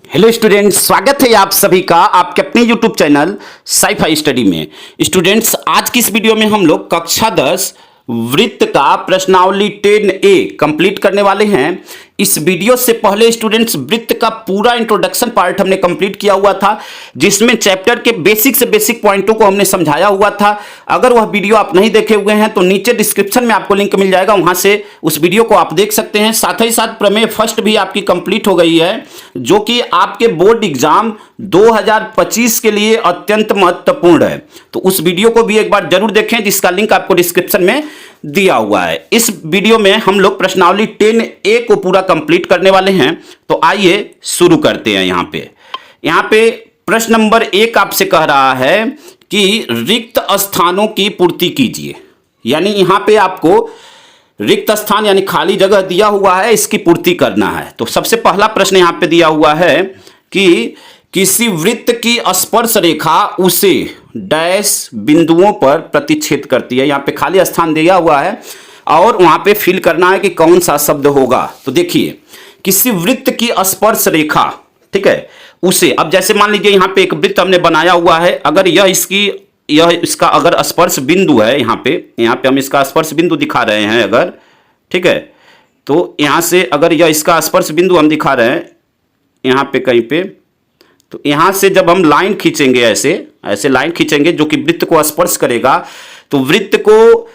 Hello students, स्वागत है आप सभी का आपके अपने यूट्यूब चैनल साइफाई स्टडी में। स्टूडेंट्स, आज की इस वीडियो में हम लोग कक्षा 10 वृत्त का प्रश्नावली 10A कंप्लीट करने वाले हैं। इस वीडियो से पहले स्टूडेंट्स वृत्त का पूरा इंट्रोडक्शन पार्ट हमने कंप्लीट किया हुआ था, जिसमें चैप्टर के बेसिक से बेसिक पॉइंटों को हमने समझाया हुआ था। अगर वह वीडियो आप नहीं देखे हुए हैं तो नीचे डिस्क्रिप्शन में आपको लिंक मिल जाएगा, वहां से उस वीडियो को आप देख सकते हैं। साथ ही साथ प्रमेय फर्स्ट भी आपकी कंप्लीट हो गई है, जो कि आपके बोर्ड एग्जाम 2025 के लिए अत्यंत महत्वपूर्ण है। तो उस वीडियो को भी एक बार जरूर देखें, जिसका लिंक आपको डिस्क्रिप्शन में दिया हुआ है। इस वीडियो में हम लोग प्रश्नावली 10A को पूरा कंप्लीट करने वाले हैं। तो आइए शुरू करते हैं। यहां पे प्रश्न नंबर 1 आपसे कह रहा है कि रिक्त स्थानों की पूर्ति कीजिए। यानी यहां पे आपको रिक्त स्थान यानी खाली जगह दिया हुआ है, इसकी पूर्ति करना है। तो सबसे पहला प्रश्न यहां पे दिया हुआ है कि किसी वृत्त की स्पर्श रेखा उसे डैश बिंदुओं पर प्रतिच्छेद करती है। यहां पे खाली स्थान दिया हुआ है और वहां पे फिल करना है कि कौन सा शब्द होगा। तो देखिए, किसी वृत्त की स्पर्श रेखा, ठीक है, उसे, अब जैसे मान लीजिए यहां पे एक वृत्त हमने बनाया हुआ है, अगर यह इसका अगर स्पर्श बिंदु है, यहां पे हम इसका स्पर्श बिंदु दिखा रहे हैं अगर, ठीक है, तो यहां से अगर यह इसका स्पर्श बिंदु हम दिखा रहे हैं यहां पे कहीं पे, तो यहां से जब हम लाइन खींचेंगे, ऐसे लाइन खींचेंगे जो कि वृत्त को स्पर्श करेगा, तो वृत्त को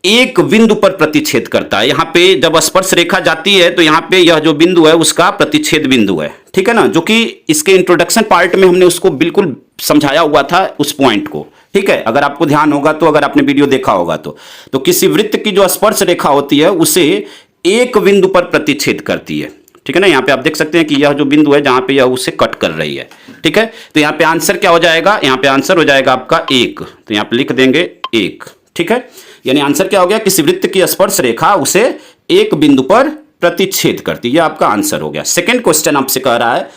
एक बिंदु पर प्रतिच्छेद करता है। यहां पे जब स्पर्श रेखा जाती है तो यहां पे यह जो बिंदु है उसका प्रतिच्छेद बिंदु है, ठीक है ना, जो कि इसके इंट्रोडक्शन पार्ट में हमने उसको बिल्कुल समझाया हुआ था उस पॉइंट को, ठीक है। अगर आपको ध्यान होगा तो, अगर आपने वीडियो देखा होगा तो किसी वृत्त की जो स्पर्श रेखा होती है उसे एक बिंदु पर प्रतिच्छेद करती है, ठीक है ना। यहाँ पे आप देख सकते हैं कि यह जो बिंदु है जहां पे यह उसे कट कर रही है, ठीक है। तो यहाँ पे आंसर क्या हो जाएगा, यहाँ पे आंसर हो जाएगा आपका 1। तो यहाँ पे लिख देंगे 1, ठीक है। यानी आंसर क्या हो गया, किसी वृत्त की स्पर्श रेखा उसे एक बिंदु पर प्रतिच्छेद करती है, आपका आंसर हो गया। सेकेंड क्वेश्चन आपसे कह रहा है,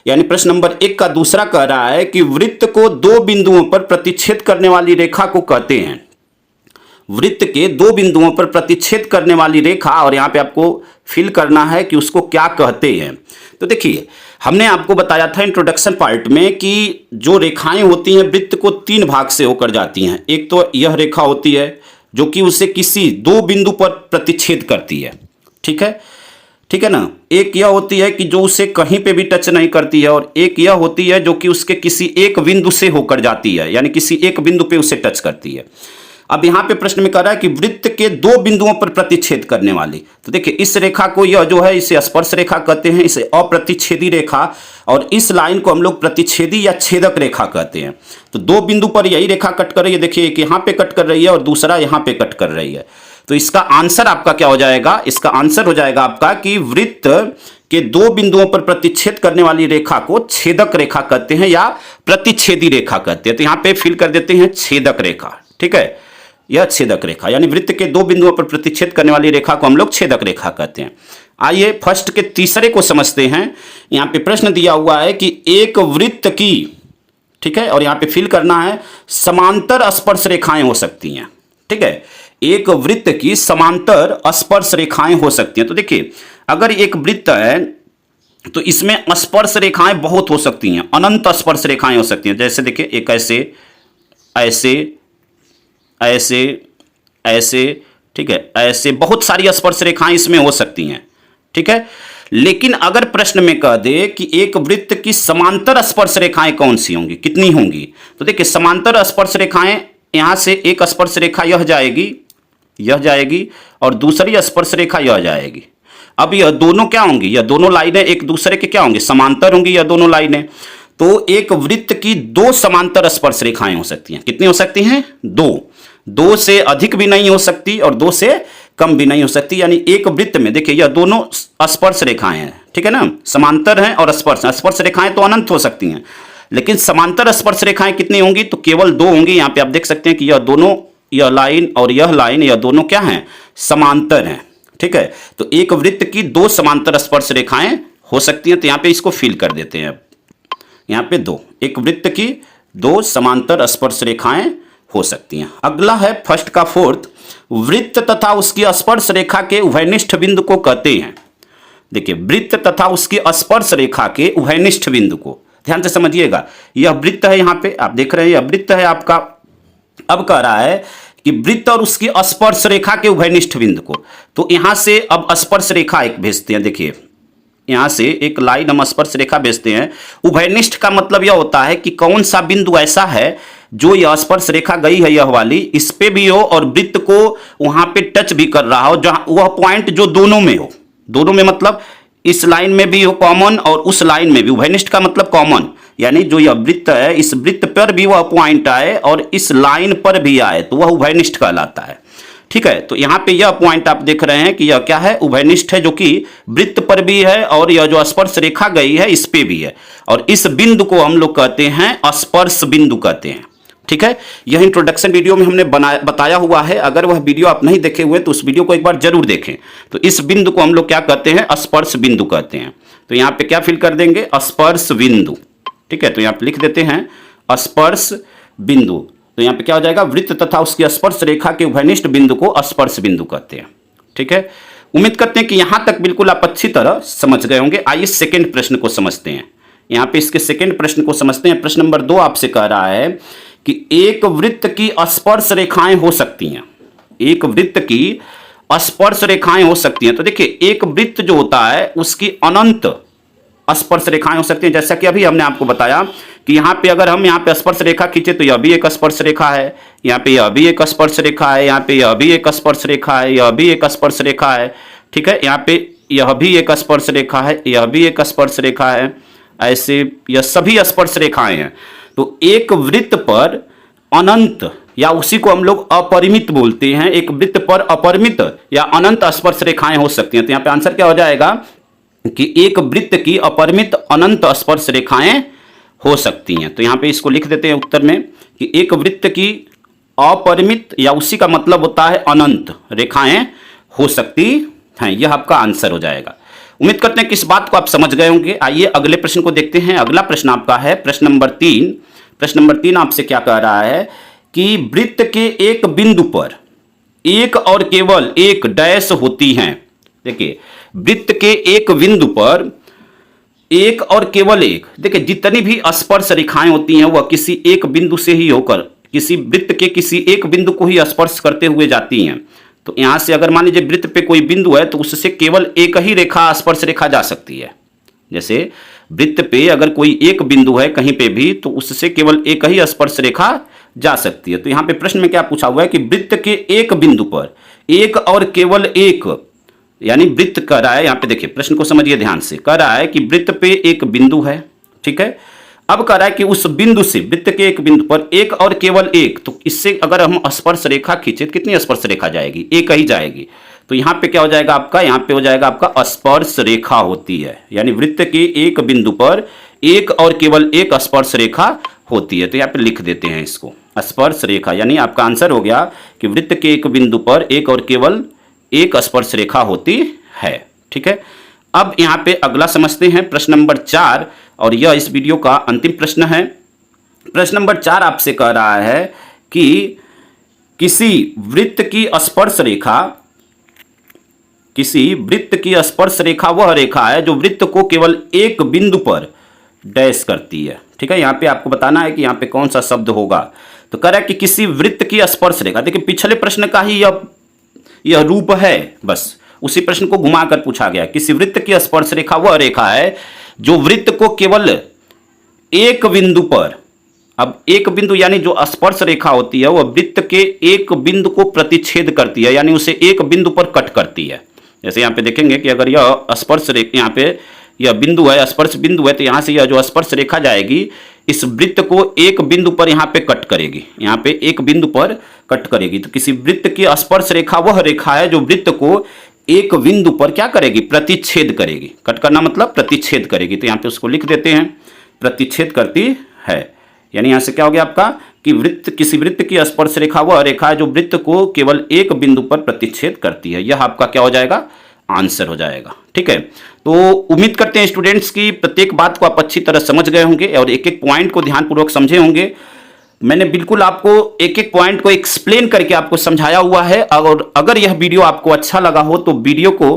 यानी प्रश्न नंबर 1 का दूसरा कह रहा है कि वृत्त को दो बिंदुओं पर प्रतिच्छेद करने वाली रेखा को कहते हैं। वृत्त के दो बिंदुओं पर प्रतिच्छेद करने वाली रेखा, और यहां पे आपको फिल करना है कि उसको क्या कहते हैं। तो देखिए, हमने आपको बताया था इंट्रोडक्शन पार्ट में कि जो रेखाएं होती हैं वृत्त को 3 भाग से होकर जाती हैं। एक तो यह रेखा होती है जो कि उसे किसी दो बिंदु पर प्रतिच्छेद करती है, ठीक है ना। एक यह होती है कि जो उसे कहीं पे भी टच नहीं करती है, और एक यह होती है जो कि उसके किसी एक बिंदु से होकर जाती है, यानी किसी एक बिंदु पे उसे टच करती है। अब यहां पे प्रश्न में कह रहा है कि वृत्त के दो बिंदुओं पर प्रतिच्छेद करने वाली, तो देखिए इस रेखा को, यह जो है इसे स्पर्श रेखा कहते हैं, इसे अप्रतिच्छेदी रेखा, और इस लाइन को हम लोग प्रतिच्छेदी या छेदक रेखा कहते हैं। तो दो बिंदु पर यही रेखा कट कर रही है, देखिए एक यहां पे कट कर रही है और दूसरा यहां पे कट कर रही है। तो इसका आंसर आपका क्या हो जाएगा, इसका आंसर हो जाएगा आपका कि वृत्त के दो बिंदुओं पर प्रतिच्छेद करने वाली रेखा को छेदक रेखा कहते हैं या प्रतिच्छेदी रेखा कहते हैं। तो यहां पे फिल कर देते हैं छेदक रेखा, ठीक है, यह छेदक रेखा, यानी वृत्त के दो बिंदुओं पर प्रतिच्छेद करने वाली रेखा को हम लोग छेदक रेखा कहते हैं। आइए फर्स्ट के तीसरे को समझते हैं। यहां पे प्रश्न दिया हुआ है कि एक वृत्त की, ठीक है, और यहां पे फिल करना है समांतर स्पर्श रेखाएं हो सकती हैं, ठीक है। एक वृत्त की समांतर स्पर्श रेखाएं हो सकती हैं। तो देखिए, अगर एक वृत्त है तो इसमें स्पर्श रेखाएं बहुत हो सकती हैं, अनंत स्पर्श रेखाएं हो सकती हैं। जैसे देखिए, एक ऐसे ऐसे ऐसे, ठीक है, ऐसे बहुत सारी स्पर्श रेखाएं इसमें हो सकती हैं, ठीक है। लेकिन अगर प्रश्न में कह दे कि एक वृत्त की समांतर स्पर्श रेखाएं कौन सी होंगी, कितनी होंगी, तो देखिए समांतर स्पर्श रेखाएं, यहां से एक स्पर्श रेखा यह जाएगी और दूसरी स्पर्श रेखा यह जाएगी। अब यह दोनों क्या होंगी, यह दोनों लाइनें एक दूसरे के क्या होंगी, समांतर होंगी यह दोनों लाइनें। तो एक वृत्त की दो समांतर स्पर्श रेखाएं हो सकती हैं। कितनी हो सकती हैं, दो से अधिक भी नहीं हो सकती और दो से कम भी नहीं हो सकती। यानी एक वृत्त में देखिए यह दोनों स्पर्श रेखाएं हैं, ठीक है ना, समांतर हैं और स्पर्श रेखाएं तो अनंत हो सकती हैं, लेकिन समांतर स्पर्श रेखाएं कितनी होंगी, तो केवल 2 होंगी। यहां पे आप देख सकते हैं कि यह दोनों, यह लाइन और यह लाइन, यह दोनों क्या हैं, समांतर हैं, ठीक है। तो एक वृत्त की 2 समांतर स्पर्श रेखाएं हो सकती हैं। तो यहां पे इसको फिल कर देते हैं। यहां पे 2, एक वृत्त की 2 समांतर स्पर्श रेखाएं हो सकती हैं। अगला है फर्स्ट का 4th, वृत्त तथा उसकी स्पर्श रेखा के उभयनिष्ठ बिंदु को कहते हैं। देखिए वृत्त तथा उसकी स्पर्श रेखा के उभयनिष्ठ बिंदु को, ध्यान से समझिएगा, यह वृत्त है, यहाँ पे आप देख रहे हैं यह वृत्त है आपका। अब कह रहा है कि वृत्त और उसकी स्पर्श रेखा के उभयनिष्ठ बिंदु को, तो यहां से अब स्पर्श रेखा एक भेजते हैं। देखिए यहां से एक लाइन हम स्पर्श रेखा भेजते हैं। उभयनिष्ठ का मतलब यह होता है कि कौन सा बिंदु ऐसा है जो यह स्पर्श रेखा गई है यह वाली, इस पे भी हो और वृत्त को वहां पे टच भी कर रहा हो, जहां वह पॉइंट जो दोनों में हो, दोनों में मतलब इस लाइन में भी हो कॉमन और उस लाइन में भी। उभयनिष्ठ का मतलब कॉमन, यानी जो यह वृत्त है इस वृत्त पर भी वह पॉइंट आए और इस लाइन पर भी आए तो वह उभयनिष्ठ कहलाता है। ठीक है, तो यहां पे यह पॉइंट आप देख रहे हैं कि यह क्या है, उभयनिष्ठ है, जो कि वृत्त पर भी है और यह जो स्पर्श रेखा गई है इस पे भी है, और इस बिंदु को हम लोग कहते हैं स्पर्श बिंदु कहते हैं। ठीक है, यह इंट्रोडक्शन वीडियो में हमने बताया हुआ है, अगर वह वीडियो आप नहीं देखे हुए तो उस वीडियो को एक बार जरूर देखें। तो इस बिंदु को हम लोग क्या कहते हैं, स्पर्श बिंदु कहते हैं। तो यहाँ पे क्या फिल कर देंगे, स्पर्श बिंदु। ठीक है, तो यहाँ पे लिख देते हैं स्पर्श बिंदु। तो यहाँ पे क्या हो जाएगा, वृत्त तथा उसकी स्पर्श रेखा के उभयनिष्ठ बिंदु को स्पर्श बिंदु कहते हैं। ठीक है, उम्मीद करते हैं कि यहां तक बिल्कुल आप अच्छी तरह समझ गए होंगे। आइए सेकंड प्रश्न को समझते हैं। यहाँ पे इसके सेकंड प्रश्न को समझते हैं। प्रश्न नंबर 2 आपसे कह रहा है कि एक वृत्त की स्पर्श रेखाएं हो सकती हैं, एक वृत्त की स्पर्श रेखाएं हो सकती हैं। तो देखिए एक वृत्त जो होता है उसकी अनंत स्पर्श रेखाएं हो सकती हैं, जैसा कि अभी हमने आपको बताया कि यहाँ पे अगर हम यहाँ पे स्पर्श रेखा खींचे तो यह भी एक स्पर्श रेखा है, यहाँ पे यह भी एक स्पर्श रेखा है, यहाँ पे यह भी एक स्पर्श रेखा है, यह भी एक स्पर्श रेखा है। ठीक है, यहाँ पे यह भी एक स्पर्श रेखा है, यह भी एक स्पर्श रेखा है, ऐसे यह सभी स्पर्श रेखाएं हैं। तो एक वृत्त पर अनंत या उसी को हम लोग अपरिमित बोलते हैं, एक वृत्त पर अपरिमित या अनंत स्पर्श रेखाएं हो सकती हैं। तो यहाँ पे आंसर क्या हो जाएगा कि एक वृत्त की अपरिमित अनंत स्पर्श रेखाएं हो सकती हैं। तो यहां पे इसको लिख देते हैं उत्तर में कि एक वृत्त की अपरिमित या उसी का मतलब होता है अनंत रेखाएं हो सकती हैं। यह आपका आंसर हो जाएगा। उम्मीद करते हैं कि इस बात को आप समझ गए होंगे। आइए अगले प्रश्न को देखते हैं। अगला प्रश्न आपका है प्रश्न नंबर 3। प्रश्न नंबर 3 आपसे क्या कह रहा है कि वृत्त के एक बिंदु पर एक और केवल एक डैश होती हैं। देखिए वृत्त के एक बिंदु पर एक और केवल एक, देखिए जितनी भी स्पर्श रेखाएं होती हैं वह किसी एक बिंदु से ही होकर किसी वृत्त के किसी एक बिंदु को ही स्पर्श करते हुए जाती हैं। तो यहां से अगर मान लीजिए वृत्त पे कोई बिंदु है तो उससे केवल एक ही रेखा स्पर्श रेखा जा सकती है। जैसे वृत्त पे अगर कोई एक बिंदु है कहीं पे भी तो उससे केवल एक ही स्पर्श रेखा जा सकती है। तो यहां पे प्रश्न में क्या पूछा हुआ है कि वृत्त के एक बिंदु पर एक और केवल एक, यानी वृत्त कह रहा है, यहां पे देखिए प्रश्न को समझिए ध्यान से, कह रहा है कि वृत्त पे एक बिंदु है। ठीक है, अब कह रहा है कि उस बिंदु से वृत्त के एक बिंदु पर एक और केवल एक, तो इससे अगर हम स्पर्श रेखा खींचे तो कितनी स्पर्श रेखा जाएगी, एक ही जाएगी। तो यहां पे क्या हो जाएगा आपका, यहां पे हो जाएगा आपका स्पर्श रेखा होती है, यानी वृत्त के एक बिंदु पर एक और केवल एक स्पर्श रेखा होती है। तो यहां पे लिख देते हैं इसको स्पर्श रेखा, यानी आपका आंसर हो गया कि वृत्त के एक बिंदु पर एक और केवल एक स्पर्श रेखा होती है। ठीक है, अब यहां पे अगला समझते हैं प्रश्न नंबर 4, और यह इस वीडियो का अंतिम प्रश्न है। प्रश्न नंबर 4 आपसे कह रहा है कि किसी वृत्त की स्पर्श रेखा, किसी वृत्त की स्पर्श रेखा वह रेखा है जो वृत्त को केवल एक बिंदु पर डैश करती है। ठीक है, यहां पे आपको बताना है कि यहां पे कौन सा शब्द होगा। तो कह रहा है कि किसी वृत्त की स्पर्श रेखा, देखिए पिछले प्रश्न का ही यह रूप है, बस उसी प्रश्न को घुमाकर पूछा गया। किसी वृत्त की स्पर्श रेखा वह रेखा है जो वृत्त को केवल एक बिंदु पर, अब एक बिंदु यानी जो स्पर्श रेखा होती है वह वृत्त के एक बिंदु को प्रतिच्छेद करती है, यानी उसे एक बिंदु पर कट करती है। जैसे यहाँ पे देखेंगे कि अगर यह स्पर्श रेखा, यहाँ पे यह बिंदु है, स्पर्श बिंदु है, तो यहाँ से यह जो स्पर्श रेखा जाएगी इस वृत्त को एक बिंदु पर यहाँ पे कट करेगी, यहाँ पे एक बिंदु पर कट करेगी। तो किसी वृत्त की स्पर्श रेखा वह रेखा है जो वृत्त को एक बिंदु पर क्या करेगी, प्रतिच्छेद करेगी। कट करना मतलब प्रतिच्छेद करेगी। तो यहाँ पे उसको लिख देते हैं प्रतिच्छेद करती है, यानी यहाँ से क्या हो गया आपका कि वृत्त, किसी वृत्त की स्पर्श रेखा वह रेखा है जो वृत्त को केवल एक बिंदु पर प्रतिच्छेद करती है। यह आपका क्या हो जाएगा, आंसर हो जाएगा। ठीक है, तो उम्मीद करते हैं स्टूडेंट्स की प्रत्येक बात को आप अच्छी तरह समझ गए होंगे और एक एक पॉइंट को ध्यानपूर्वक समझे होंगे। मैंने बिल्कुल आपको एक एक पॉइंट को एक्सप्लेन करके आपको समझाया हुआ है। और अगर यह वीडियो आपको अच्छा लगा हो तो वीडियो को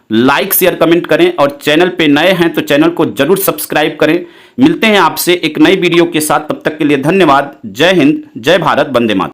लाइक शेयर कमेंट करें और चैनल पे नए हैं तो चैनल को जरूर सब्सक्राइब करें। मिलते हैं आपसे एक नई वीडियो के साथ, तब तक के लिए धन्यवाद। जय हिंद, जय भारत, वंदे मातरम।